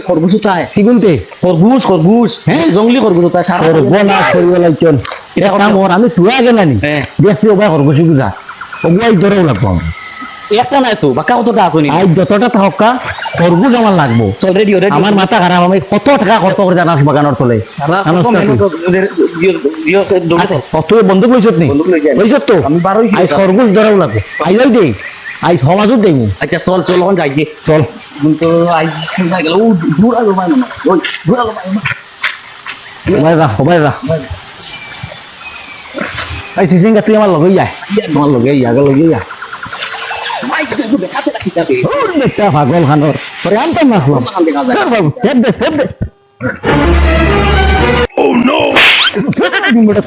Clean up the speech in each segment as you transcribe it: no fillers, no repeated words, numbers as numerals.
খরগোশ তাই কি বলতে খরগোশ খরগোশ হ্যাঁ জঙ্গলি খরগোশ তাই আমি তুয়া গেল নি দেখছি ওবা খরগোশ বুঝা ওগুলাই ধরেও লাগবো একটা নাই তো বাকা কতটা আছো নি আই যতটা থাকা খরগোশ আমার লাগবো অলরেডি আমার মাথা খারাপ আমি কত টাকা খরচ করে জানাস বাগানোর তলে কত বন্ধু কইছত নি কইছত তো আমি 12 আই খরগোশ ধরেও লাগবো আইলাই দে আই সমাজত দেই আচ্ছা চল চল এখন যাই গে চল তো আই যাই গেল ও দূর আলো ভাই না ওই দূর আলো ভাই ভাই যা আই সিসিঙ্গা তুই আমার লগে যা আমার লগে যা লগে যা মাই তো দেখাতে রাখি যাবে ও বেটা পাগল খানোর পরে আনতাম না বাবু হেড দে ও নো বুকুট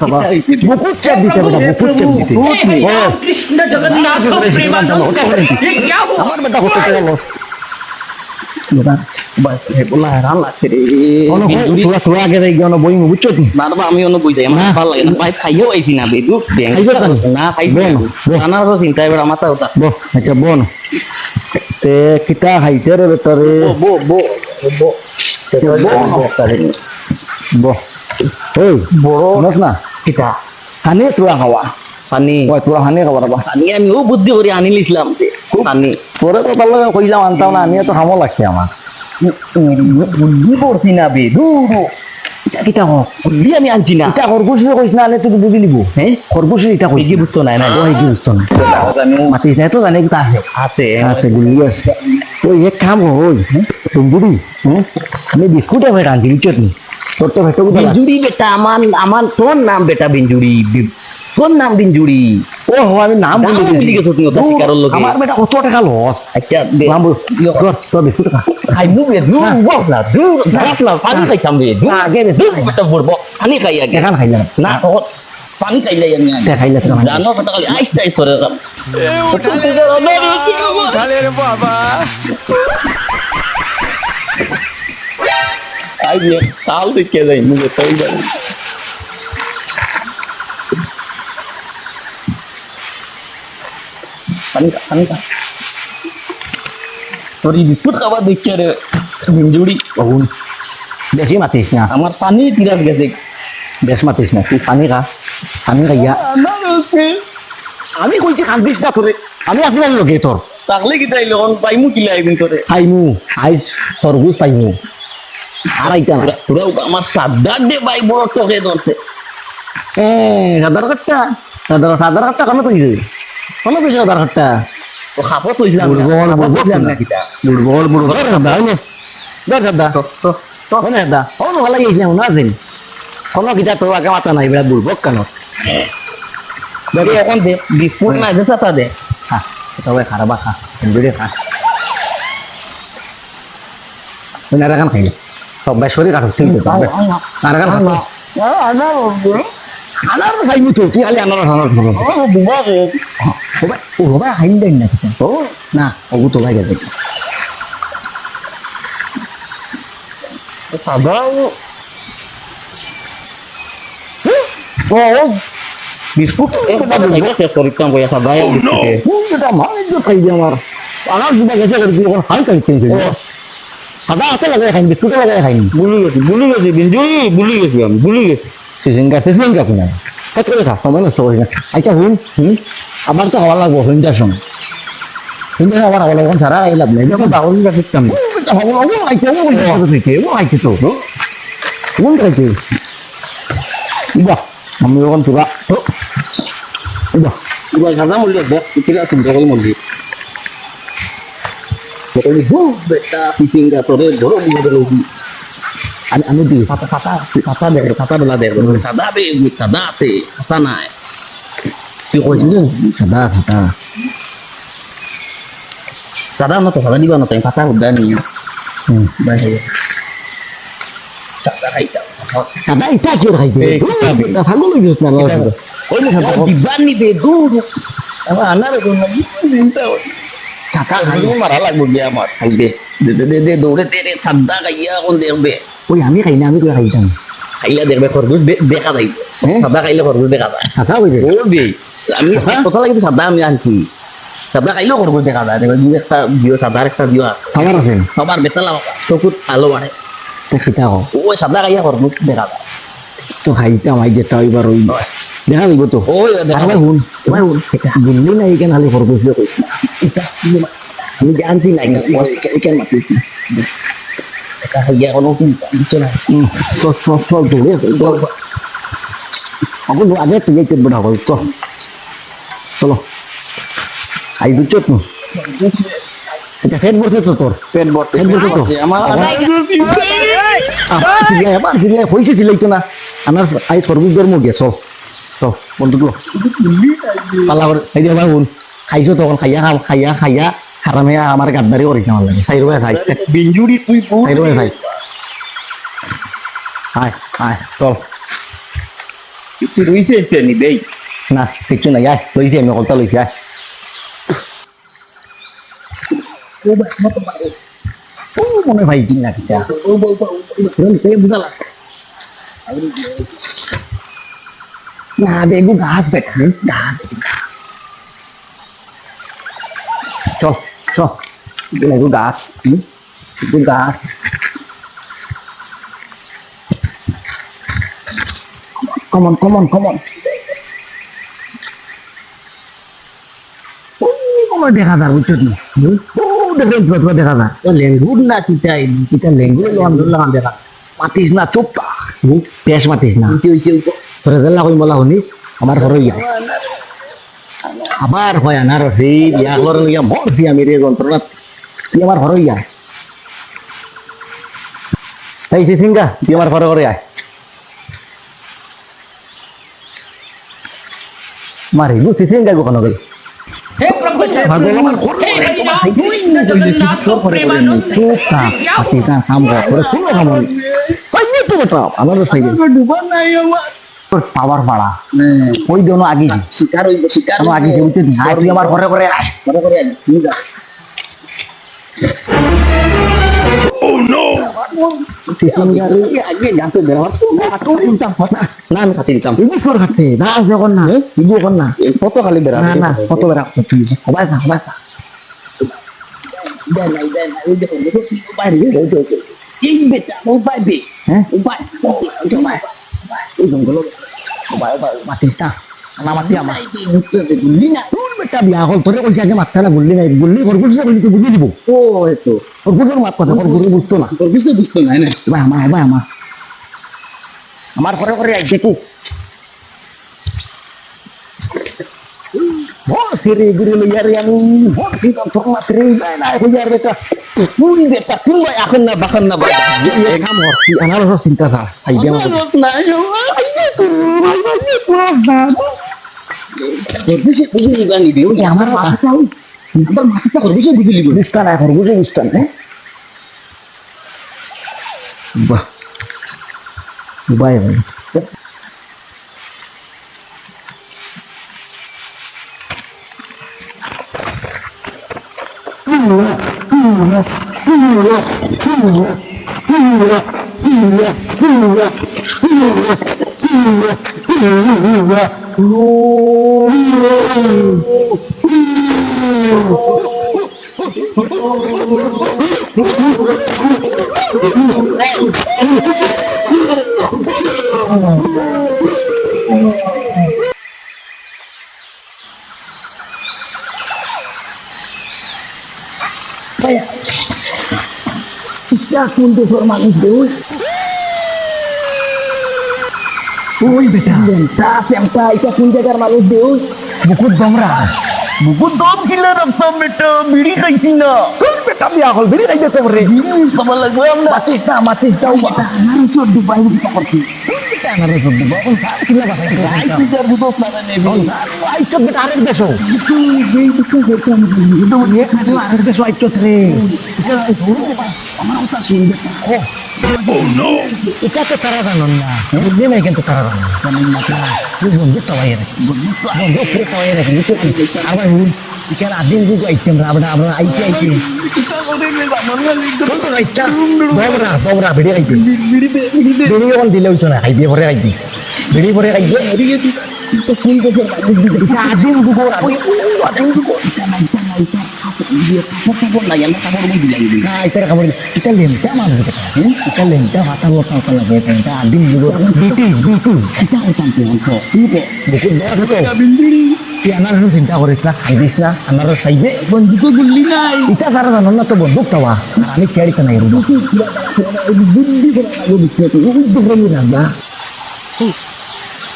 চাপ দিতে কৃষ্ণ জগন্নাথ প্রেমানন্দ আমার বেটা হতে গেল বলা হেরান লাগছে রে তোরা আগে যাই গিয়ে বই বুঝছো না আমি অন্য বই যাই আমার ভালো লাগে না ভাই খাইও আইছি না বে দুধ না খাইবে আনার চিন্তা এবার আমার তাও আচ্ছা বোন তে কিতা খাইতে রে বেটারে বো বো বো বো এই বড় না কিতা হানি তোরা খাওয়া পানি ওই তোরা হানি খাওয়া পানি আমি ও বুদ্ধি করে আনি লিখলাম পানি তোরে তো তাহলে কইলাম আনতাম না আনিয়ে তো খামো লাগছে আমার বুদ্ধি পড়ছি না বে দূর কিতা বুদ্ধি আমি আনছি না এটা খরগোশের কইস না আনে তুই বুঝি নিব হ্যাঁ খরগোশের এটা কইস কি বুঝতো না না ওই কি বুঝতো না মাতি যায় তো জানে কিতা আছে আছে আছে গুলি আছে তো এক কাম হই তুমি আমি বিস্কুট আমি রাঁধি চটনি তোর তো ভেটো বিঞ্জুরি বেটা আমার তোর নাম বেটা বিঞ্জুরি তোর নাম বিঞ্জুরি ও হো আমি নাম বলি গেছো তুই ওটা শিকারের লোকে আমার বেটা কত টাকা লস আচ্ছা নাম তোর বিস্কুট খা খাই মু বে দূর বসলা পানি খাইতাম বে দূর আগে দূর বেটা বলবো পানি খাই আগে খান খাইলা না তো পানি খাইলাই আমি খাইলা তো জানো বেটা খালি আইস তাই করে উঠালে রে বাবা আই নে তাল দিকে যাই মুগে তাই যাই পানি তোর বিস্কুট খাবার দেখছে রে বিঞ্জুড়ি বহুন বেশি মাতিস না আমার পানি তিরাস গেছে বেশ মাতিস না তুই পানি খা পানি খাইয়া আমি কইছি কান্দিস না তোরে আমি আপনার লগে তোর তাহলে কি তাই লোন পাইমু কিলা আইবিন তোরে খাইমু আইস খরগোশ পাইমু আর আইতা না তোরা আমার সাদ্দার দে ভাই বড় টকে ধরতে সাদার কাটটা সাদার কাটটা কেন কইছিস কোন কইছিস সাদার কাটটা ও খাপো কইছিলাম বুড়বল না কিটা বুড়বল সাদা হইনে দর সাদা তো হনে সাদা ও ভালো লাগিস না না দিন কোন কিটা তো আগে মাথা নাই বড় বুড়বক কেন দেখি এখন দে বিস্কুট না দে সাদা দে হ্যাঁ তবে খারাপ খা বিড়ে খা তুই না রাখান খাইলে সবাই শরীর কাটক ঠিক আছে আর রাখান খা আনার খাইবি তো তুই খালি আনার বুবা ও বাবা খাইন দেন না ও না ওগু তো লাগে দেখ সাদা ও বিস্কুট একটা লাগে শেষ করিতাম কইয়া সাদা বিস্কুট এটা মানে তো খাই দি আমার আনার দুবা গেছে করে দিও হাই খাইতেন সাদা আছে লাগে খাইন বিস্কুট লাগে খাইন ভুলি গেছি বিঞ্জুরি ভুলি গেছি আমি ভুলি গেছি সিজিঙ্গা কিনা কত করে খা সময় নষ্ট করিস না আচ্ছা আমার তো হওয়া লাগবো সন্ধ্যার সময় সন্ধ্যা আবার হওয়া লাগবে সারা এই লাভ নেই যখন বাউল শিখতাম আইছে তো কোন খাইছে বাহ আমি যখন তোরা বাহ সাদা মূল্য দেখ কিরা চিন্তা করে মন্দির বেটা সিজিঙ্গা তোরে ধরো আমি di kata deh kata belah deh kata be kata te kata naik si kau itu kata no tuh kata di mana tuh yang kata udah nih bahaya kata itu aja kata kamu lagi sana oh ini kata di bani bedu apa anak itu lagi minta kata kamu marah lagi dia mat de dore tere sadda kaya kon derbe ওই আমি খাই না আমি কই খাইতাম খাইলা দেখবে খরগোশ দেখা যাই সাদা খাইলে খরগোশ দেখা যায় সাদা হইবে ও বে আমি কথা লাগি সাদা আমি আনছি সাদা খাইলো করবো দেখা যায় দেখবে দুই একটা দিও সাদার একটা দিও আমার আছে সবার বেতালা চকুত আলো বাড়ে তা খিতা কো ওই সাদা খাইয়া করবো দেখা যায় তো খাইতাম আই যেটা হইবার ওই দেখা দিব তো ওই দেখা আরে হুন ভাই হুন দিল্লি নাই কেন খালি খরগোশ কইস না আমি জানছি না কেন মাতিস না দেখা হইয়া কোনো কিছু না চল দৌড়ে aku aja tuh ikut berapa itu চলো আই বুঝছো তো এটা ফেড বসে তো তোর পেট বট তো আমার আবার ফিরে হইছে ছিলাইতো না আমার আই সর্বুজের মুখ গেছো তো বন্ধুগুলো পালা এই যে ভাই হুন খাইছো তখন খাইয়া হারামে আমার গাদ্দারি করিস আমার লাগে খাই রয়ে খাই বিঞ্জুরি তুই খাই রয়ে খাই আয় আয় চল তুই রইছে নি দেই না কিছু নাই আয় লইছি আমি কলতা লইছি আয় ও মনে ভাই কি না কিটা বুঝালা না দেখু ঘাস বেটা ঘাস চল চল দেখু ঘাস ঘাস come on কোনো দেখা যায় বুঝছো না ও দেখেন তো দেখা যায় ও লেঙ্গুর না কিটাই kita lenggo lawan দেখা মাতিস না চুপ পেশ মাতিস না তোরা গেলা কই বলা হনি আমার ঘর ইয়া আবার হয় আনার সেই ইয়াগলর ইয়া মরছি আমি রে যন্ত্রণা তুই আমার ঘর ইয়া এই সিঙ্গা তুই আমার ঘরে ঘরে আয় মারি বুঝছি সিঙ্গা কোন গেল हे प्रभु भगवान हे हरिनाम गोविंद जगन्नाथ प्रेमानंद चुप था पति का काम कर सुनो हम ये तो बताओ আমার সহি ডুবা নাই আমার তোর পাওয়ার বাড়া ওই दोनों आगे जी শিকার হইব শিকার हम आगे যেতে দি আয় তুই আমার ঘরে ঘরে আয় করে করে তুমি যা সিঙ্গারে আগে যাতে দেওয়ার তো চিন্তা কথা না আমি খাতে দিতাম ইবু তোর খাতে না যখন না ইবু কোন না কত খালি বেড়া না না কত বেড়া তুই সবাই সবাই দেন নাই ওই দেখো দেখো বাইরে গেল এই বেটা ও বাইবে হ্যাঁ ও বাই ওই জঙ্গল মাতিটা না মাতি আমার গুলি না তোর বেটা বিয়া হল তোরে কইছে আগে মাথা না গুল্লি নাই গুল্লি খরগোশ বলি তো বুঝি দিব ও এতো খরগোশের মাত কথা খরগোশ বুঝতো না তোর বুঝতে নাই না ভাই আমার ঘরে ঘরে আইছে কি বল সিরে গুরে লইয়ারে আমি বল সিরে তোর মাত্রে না হইয়ার বেটা তুই বেটা তুই এখন না বাখন না বাবা এই কাম কর তুই আনারস চিন্তা কর আইডিয়া মত নাই বুঝলি গানি দিও আমার মাথা মাথাটা করে বুঝলি বুঝতা না খরগোশ বুঝতা না বাহ বাই ভাই শুনতে তোর মানুষ দেউল ওই বেটা তা এটা কোন জায়গার মানুষ দেউল মুকুট দমরা মুকুট দম ছিল রকম বেটা বিড়ি খাইছি না তোর বেটা বিয়া হল বেরি নাই যেতে রে বাবা লাগবে আমরা মাতিস দাও বেটা নাম চোদ দুবাই দিতে করছি বেটা না রে চোদ দুবাই কোন সার কিলা বাসাই বিচার বুঝো না নেবে আই চোদ বেটা আরেক দেশো তুই যেই কিছু যেটা আমি বলি তো এক না আরেক দেশো আই চোদ রে আমার কথা শুনবে এটা তো তারা জানো না বুঝলি নাই কিন্তু তারা জানো না তুই বন্ধু সবাই রে বন্ধু পুরো সবাই রে আবার এখানে আদিম যুগ আইটেম আমরা আইটি তোমরা ভিডিও আইটি ভিডিও অন দিলে হইছো না আইবি পরে আইবি ভিডিও পরে আইবি তো ফোন করছে আদিম যুগ এটা কাপড় নাই আমরা কাপড় বুঝি লাগবে না এটা খবর এটা লেমটা মানুষ এটা লেমটা মাথা বড় কথা লাগে এটা আদিম যুগ বিটি এটা ওটান তো অংশ দেখি তুই আমার চিন্তা করিস না খাইদিস না আমার চাইবে বন্ধু তো গুল্লি নাই এটা তারা জানো না তো বন্দুক তাওয়া আমি চেয়ারিতে নাই রুবা বুদ্ধি করে লাগবে বুঝতে তো দুপুরে রাখবা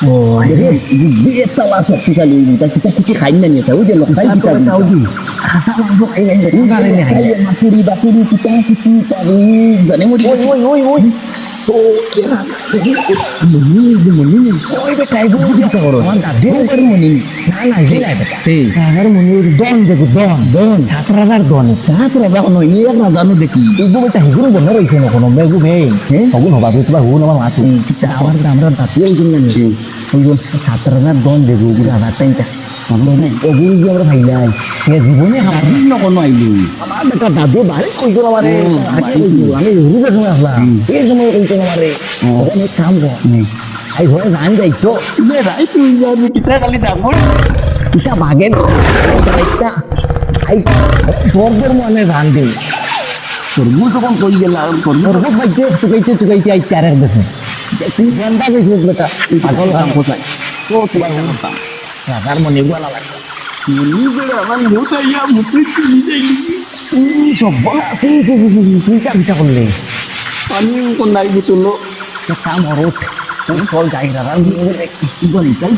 ও বুদ্ধি একটা লা শক্তিশালী এটা কিছু খাই না নিয়ে ওই যে লোক খাই দিতে তাও দি খাসা মাংস খাই নাই উগালে নে খাই মাছুরি বাছুরি পিতা কিছু পাবি জানে মরি ওই তো ওই বেটা এই বুদ্ধি তো করো আমার দাদি করে মনি না না এই নাই বেটা সেই আমার মনি দন দেখো দন ছাত্রাদার দন সাহায্য এখন নিয়ে না জানো দেখি এই বেটা হিগুলো বন্ধ রইছে না কোনো মেগু মেই হগুন হবা তুই বা হুন আমার মাতু আমার আমরা দাদি ওই জন্য নি ওই যে ছাত্রাদার দন দেখো গুলা রাতাইটা আমরা না এগুলো যে আমরা ভাইলাই এ জীবনে আমার না কোনো আইলি আমার বেটা দাদু বাড়ি কইছিল আমারে আমি রুবে সময় আসলাম এই সময় কইছিল আমারে ওখানে কাম কর আই ঘরে গান যাইতো রাই তুই জানি পিতা খালি ডাঙর ইটা ভাগে একটা আই তোরদের মনে গান দিই তোর তখন কই গেলাম তোর তোর হোক বাইতে চুকাইতে আই চারের দেশে তুই গানটা গেছিস বেটা পাগল গান কোথায় তো তোমার কথা রাজার মনে গুলা লাগবে নিজের আমার মোটাইয়া মুখে চিনি যাই সব বলা তুই কামটা করলে আমি কোন নাই বুঝলো কাম হরত তুমি চল যাই রাজা বলি তাই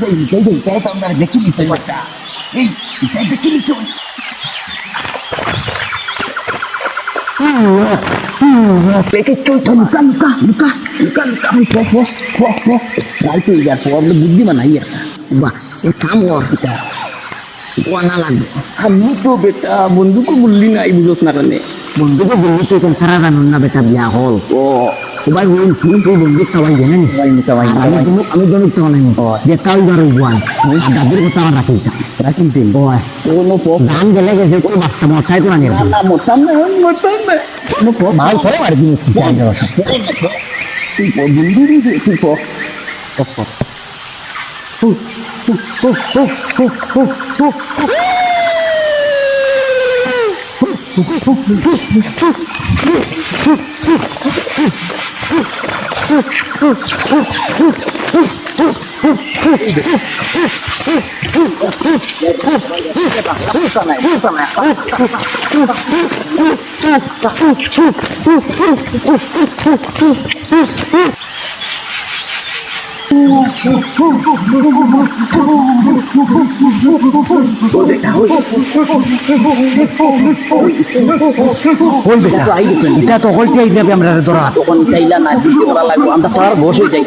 তো আমরা দেখি নিতে পারতা এই তাই দেখি নিতে পেটে চল তো লুকা রাই তুই যা তো আমরা বুদ্ধি বানাই বাহ এই কাম কর পিতা কোনা লাগবে আমি তো বেটা বন্ধুকে বললি নাই বুঝোস না কানে বন্ধুকে বন্ধু তুই কোন সারা জানুন না বেটা বিয়া হল ও সবাই বলুন তুমি তুই বন্ধু সবাই জানেন আমি দনুক তো নাই যে তাও ধরো বুয়ান দাদুর কথা আমার রাখিস রাখিস ও কোনো পপ ধান গেলে গেছে কোন বাচ্চা মশাই তো আনি না মোটাম না কোনো পপ মাল করে আর কি তুই বন্ধু তুই পপ এটা তো হলতে যাবে আমরা ধরা তখন চাইলা না দিতে বলা লাগবে আমরা তার বসে যাই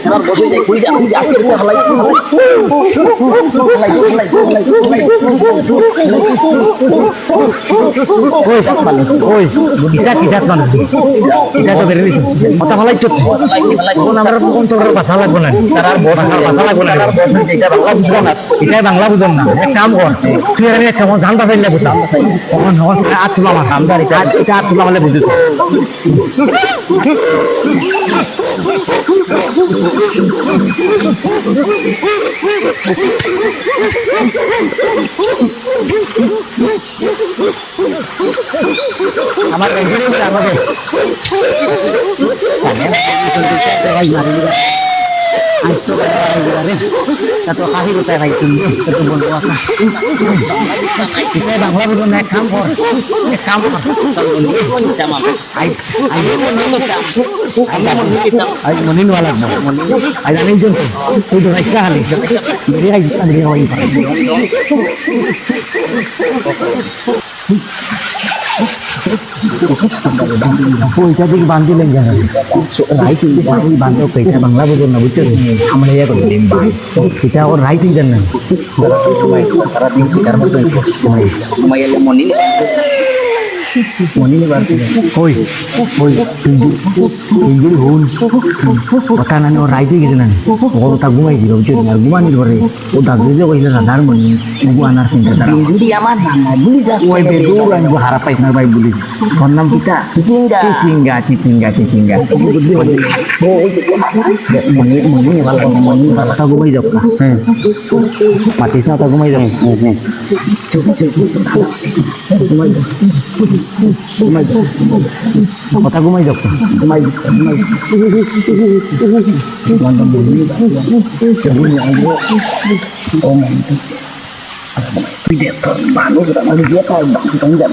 কই যা আমি আজকে ফলাই ওই এটা কি যাত মানুষ এটা তো বেরিয়ে কথা ভালাই চলছে কোন আমরা কোন তোর কথা লাগবে না তার আর বড় কথা লাগবে না এটা বাংলা বুঝবো না এটা বাংলা বুঝন না এক কাম কর তুই আরে কেমন জানতা পাইলে বুঝা তখন হস আজ তুলা আমার আমদার এটা আজ তুলা মানে বুঝিস আমার আমাদের এত কাহি কোথায় ভাই তুমি এত বলবো বাংলা বুঝো না এক কাম কর মনে নেওয়া লাগবে আজ আমি তুই তো রাখা হালি পয়সা দিকে বান্ধিলেন জানা রাইট বান্ধব পয়সা বাংলা বুঝুন না বুঝতে আমরা ইয়ে করলেন এটা ওর রাইট দেন না সারাদিন শিকার মতো ঘুমাইলে মনে Moni ni berarti. Oi, tunjuk hul. Makanan orang itu gitu nan. Kalau tak gumai di bawah jadi gumai di bawah. Udah gitu kau ini radar moni. Gua anar sini radar. Jadi aman mana beli dah. Oi beduran gua harap itu nabai buli. Konam kita. Cicingga. Cicingga. Moni malah tak gumai jauh. Mati sana tak gumai jauh. Kota gumay jok. Gumay. Mantan bumi. Sebelumnya aku. Oh mantap. Tidak terlalu sudah lagi dia tahu bang sudah jam.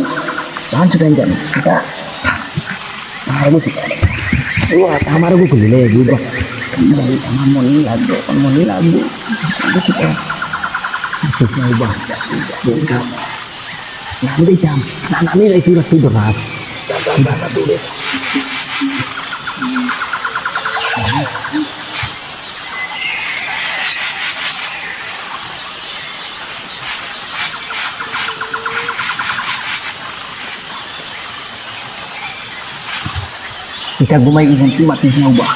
Bahan sudah jam. Kita harus sih. Wah, kamar gue gede juga. Dari kamar moni lagi. Itu kita. Maksudnya ubah. Nanti jam. Nah, ini sudah tidur rat. Kita gumay isang mati sa ubah.